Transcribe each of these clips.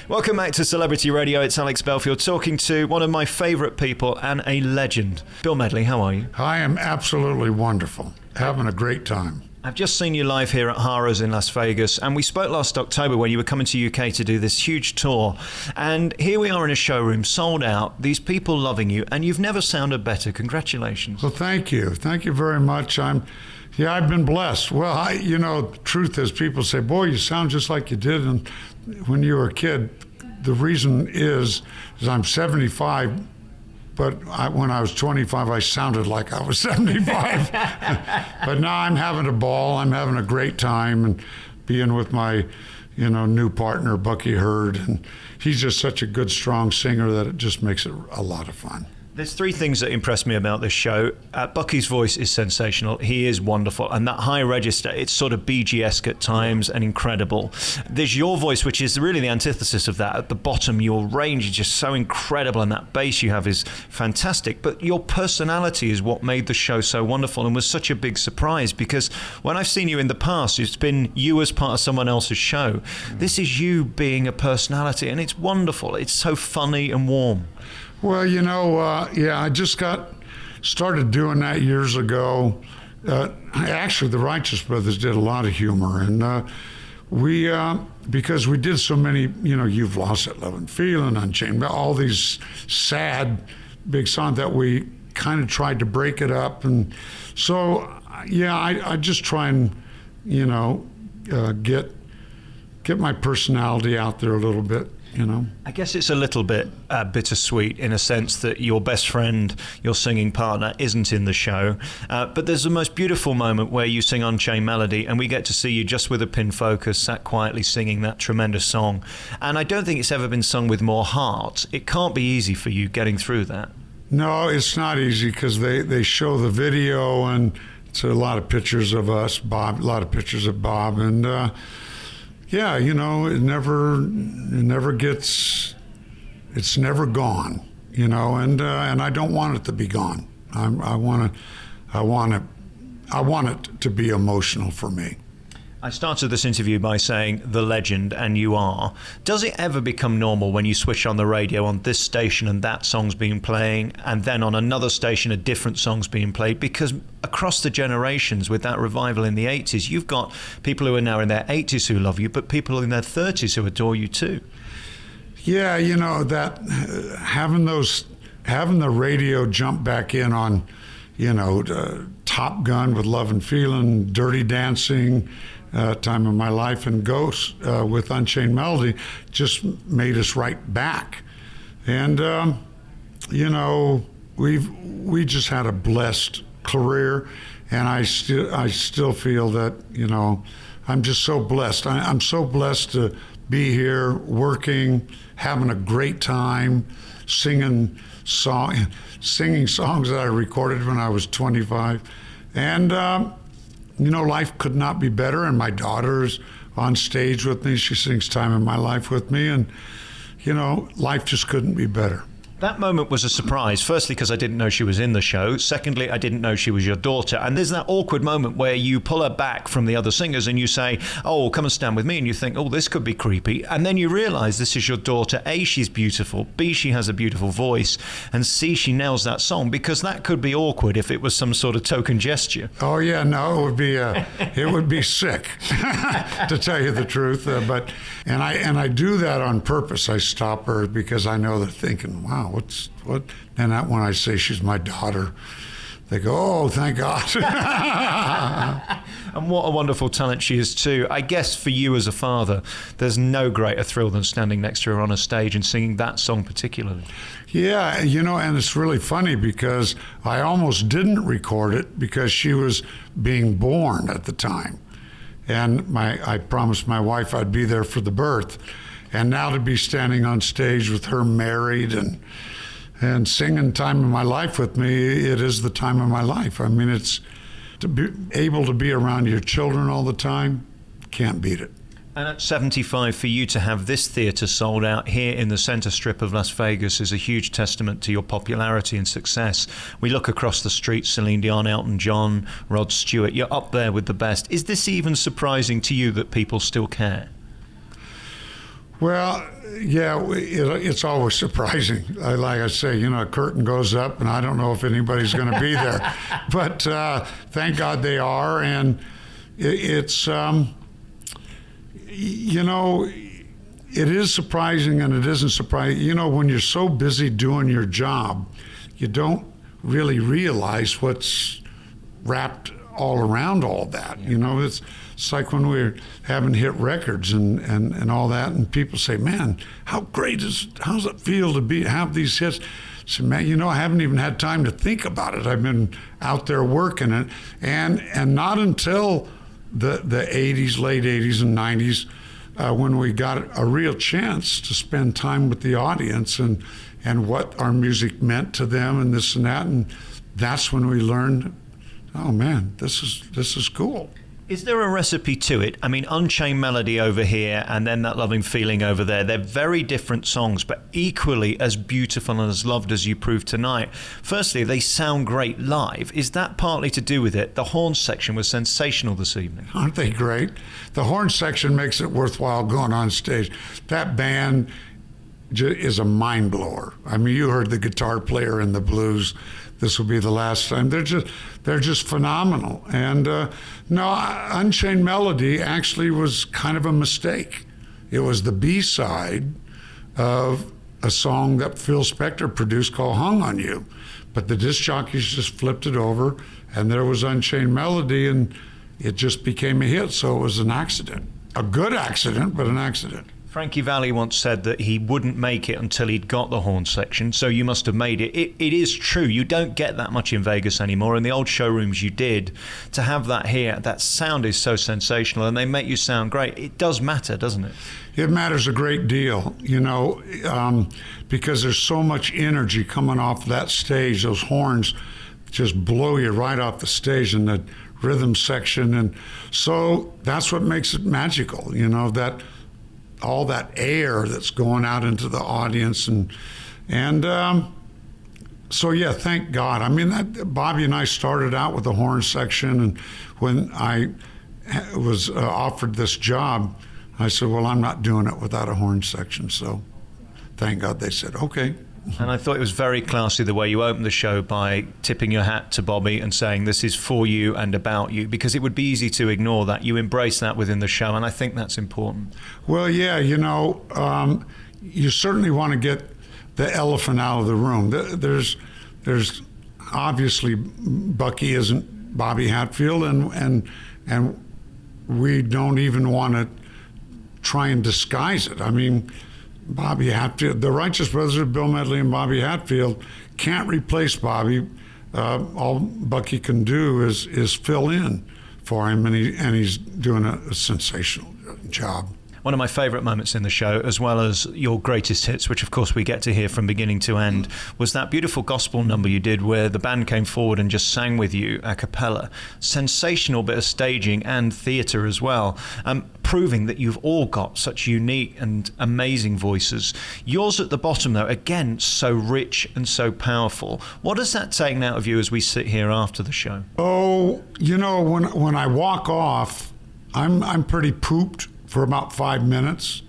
Welcome back to Celebrity Radio. It's Alex Belfield talking to one of my favourite people and a legend. Bill Medley, how are you? I am absolutely wonderful. Having a great time. I've just seen you live here at Harrah's in Las Vegas, and we spoke last October when you were coming to UK to do this huge tour. And here we are in a showroom, sold out, these people loving you, and you've never sounded better. Congratulations. Well, thank you. Thank you very much. I've been blessed. Well, the truth is people say, boy, you sound just like you did when you were a kid. The reason is I'm 75, but when I was 25, I sounded like I was 75. But now I'm having a ball. I'm having a great time and being with my, new partner, Bucky, Harrah. And he's just such a good, strong singer that it just makes it a lot of fun. There's three things that impress me about this show. Bucky's voice is sensational. He is wonderful. And that high register, it's sort of Bee Gee-esque at times and incredible. There's your voice, which is really the antithesis of that. At the bottom, your range is just so incredible, and that bass you have is fantastic. But your personality is what made the show so wonderful and was such a big surprise, because when I've seen you in the past, it's been you as part of someone else's show. This is you being a personality, and it's wonderful. It's so funny and warm. Well, I just got started doing that years ago. Actually, the Righteous Brothers did a lot of humor, and because we did so many, You've Lost That Love and Feeling, Unchained, all these sad big songs that we kind of tried to break it up. And so, I just try and, get my personality out there a little bit. I guess it's a little bit bittersweet in a sense that your best friend, your singing partner, isn't in the show. But there's the most beautiful moment where you sing Unchained Melody, and we get to see you just with a pin focus, sat quietly singing that tremendous song. And I don't think it's ever been sung with more heart. It can't be easy for you getting through that. No, it's not easy because they show the video, and it's a lot of pictures of us, Bob, a lot of pictures of Bob, and it never gets, it's never gone, and I don't want it to be gone. I want it to be emotional for me. I started this interview by saying the legend, and you are. Does it ever become normal when you switch on the radio on this station and that song's being playing, and then on another station a different song's being played? Because across the generations with that revival in the 80s, you've got people who are now in their 80s who love you, but people in their 30s who adore you too. Yeah, that having the radio jump back in on, Top Gun with Love and Feeling, Dirty Dancing, Time of My Life, and Ghost with Unchained Melody just made us right back. And, we just had a blessed career, and I still feel that, I'm just so blessed. I'm so blessed to be here working, having a great time, singing songs that I recorded when I was 25. And, life could not be better. And my daughter's on stage with me. She sings Time in My Life with me. And, life just couldn't be better. That moment was a surprise, firstly because I didn't know she was in the show, secondly I didn't know she was your daughter, and there's that awkward moment where you pull her back from the other singers and you say, oh, come and stand with me, and you think, oh, this could be creepy, and then you realise this is your daughter. A, she's beautiful, B, she has a beautiful voice, and C, she nails that song, because that could be awkward if it was some sort of token gesture. Oh yeah, no, it would be sick, to tell you the truth, and I do that on purpose. I stop her because I know they're thinking, wow, what? And when I say she's my daughter, they go, oh, thank God. And what a wonderful talent she is too. I guess for you as a father, there's no greater thrill than standing next to her on a stage and singing that song particularly. Yeah, and it's really funny because I almost didn't record it because she was being born at the time. And I promised my wife I'd be there for the birth. And now to be standing on stage with her married and singing Time of My Life with me, it is the time of my life. I mean, it's to be able to be around your children all the time, can't beat it. And at 75, for you to have this theatre sold out here in the centre strip of Las Vegas is a huge testament to your popularity and success. We look across the street, Celine Dion, Elton John, Rod Stewart, you're up there with the best. Is this even surprising to you that people still care? Well, yeah, it's always surprising. Like I say, a curtain goes up, and I don't know if anybody's going to be there. But thank God they are, and it's, it is surprising and it isn't surprising. When you're so busy doing your job, you don't really realize what's wrapped all around all that. It's like when we're having hit records and all that, and people say, man, how's it feel to have these hits? I say, man, I haven't even had time to think about it. I've been out there working it, and not until the 80s, late 80s and 90s, when we got a real chance to spend time with the audience and what our music meant to them and this and that, and that's when we learned, oh man, this is cool. Is there a recipe to it? I mean, Unchained Melody over here and then That Loving Feeling over there, they're very different songs, but equally as beautiful and as loved as you proved tonight. Firstly, they sound great live. Is that partly to do with it? The horn section was sensational this evening. Aren't they great? The horn section makes it worthwhile going on stage. That band is a mind blower. I mean, you heard the guitar player in the blues. This will be the last time. They're just phenomenal. And no, Unchained Melody actually was kind of a mistake. It was the B-side of a song that Phil Spector produced called Hung on You. But the disc jockeys just flipped it over, and there was Unchained Melody, and it just became a hit. So it was an accident. A good accident, but an accident. Frankie Valli once said that he wouldn't make it until he'd got the horn section, so you must have made it. It is true. You don't get that much in Vegas anymore. In the old showrooms you did. To have that here, that sound is so sensational, and they make you sound great. It does matter, doesn't it? It matters a great deal, because there's so much energy coming off that stage. Those horns just blow you right off the stage in the rhythm section, and so that's what makes it magical, that all that air that's going out into the audience, and so yeah, thank God. I mean, Bobby and I started out with the horn section, and when I was offered this job, I said, well, I'm not doing it without a horn section. So thank God they said, okay. And I thought it was very classy the way you opened the show by tipping your hat to Bobby and saying this is for you and about you, because it would be easy to ignore that. You embrace that within the show, and I think that's important. Well, yeah, you certainly want to get the elephant out of the room. There's obviously Bucky isn't Bobby Hatfield, and we don't even want to try and disguise it. I mean, Bobby Hatfield, the Righteous Brothers Bill Medley and Bobby Hatfield can't replace Bobby. All Bucky can do is fill in for him, and he's doing a sensational job. One of my favourite moments in the show, as well as your greatest hits, which of course we get to hear from beginning to end, was that beautiful gospel number you did where the band came forward and just sang with you a cappella. Sensational bit of staging and theatre as well, proving that you've all got such unique and amazing voices. Yours at the bottom, though, again, so rich and so powerful. What has that taken out of you as we sit here after the show? Oh, when I walk off, I'm pretty pooped for about 5 minutes,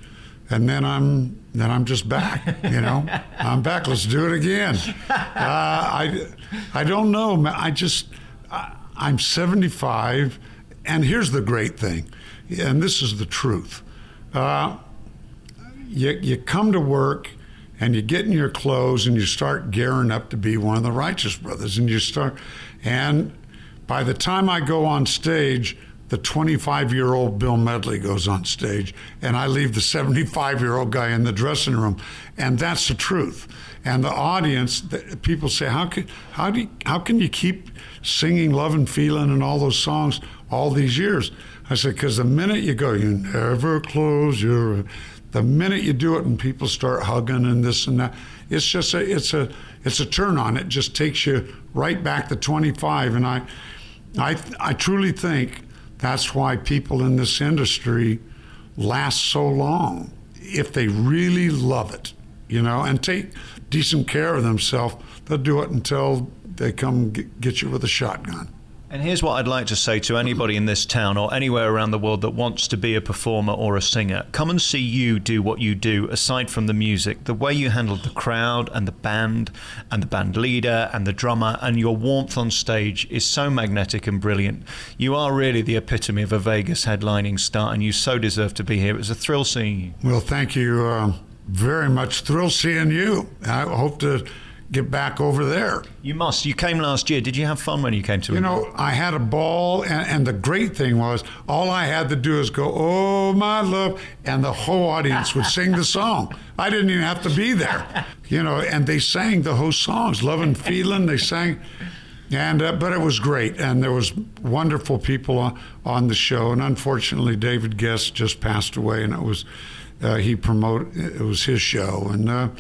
and then I'm just back. I'm back. Let's do it again. I don't know. I'm 75, and here's the great thing, and this is the truth. You come to work, and you get in your clothes, and you start gearing up to be one of the Righteous Brothers, and by the time I go on stage, the 25-year-old Bill Medley goes on stage, and I leave the 75-year-old guy in the dressing room, and that's the truth. And the audience, people say, how can you keep singing Love and Feeling and all those songs all these years? I said, because the minute you go, you never close your, the minute you do it and people start hugging and this and that, it's just it's a turn on. It just takes you right back to 25, and I truly think that's why people in this industry last so long, if they really love it, and take decent care of themselves. They'll do it until they come get you with a shotgun. And here's what I'd like to say to anybody in this town or anywhere around the world that wants to be a performer or a singer. Come and see you do what you do, aside from the music. The way you handled the crowd and the band leader and the drummer, and your warmth on stage is so magnetic and brilliant. You are really the epitome of a Vegas headlining star, and you so deserve to be here. It was a thrill seeing you. Well, thank you very much. Thrill seeing you. I hope to get back over there. You must. You came last year. Did you have fun when you came to You know, I had a ball, and the great thing was all I had to do is go, "Oh, my love," and the whole audience would sing the song. I didn't even have to be there, you know, and they sang the whole songs, Love and Feeling, they sang. And but it was great, and there was wonderful people on the show, and unfortunately David Guest just passed away, and it was it was his show, and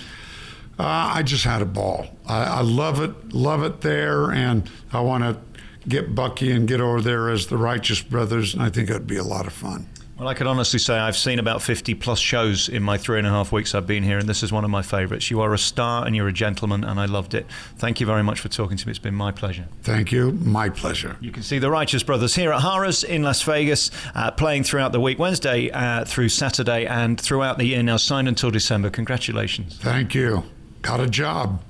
I just had a ball. I love it there, and I want to get Bucky and get over there as the Righteous Brothers, and I think it would be a lot of fun. Well, I can honestly say I've seen about 50 plus shows in my 3.5 weeks I've been here, and this is one of my favorites. You are a star and you're a gentleman, and I loved it. Thank you very much for talking to me. It's been my pleasure. Thank you. My pleasure. You can see the Righteous Brothers here at Harrah's in Las Vegas, playing throughout the week, Wednesday through Saturday, and throughout the year now, signed until December. Congratulations. Thank you. Got a job.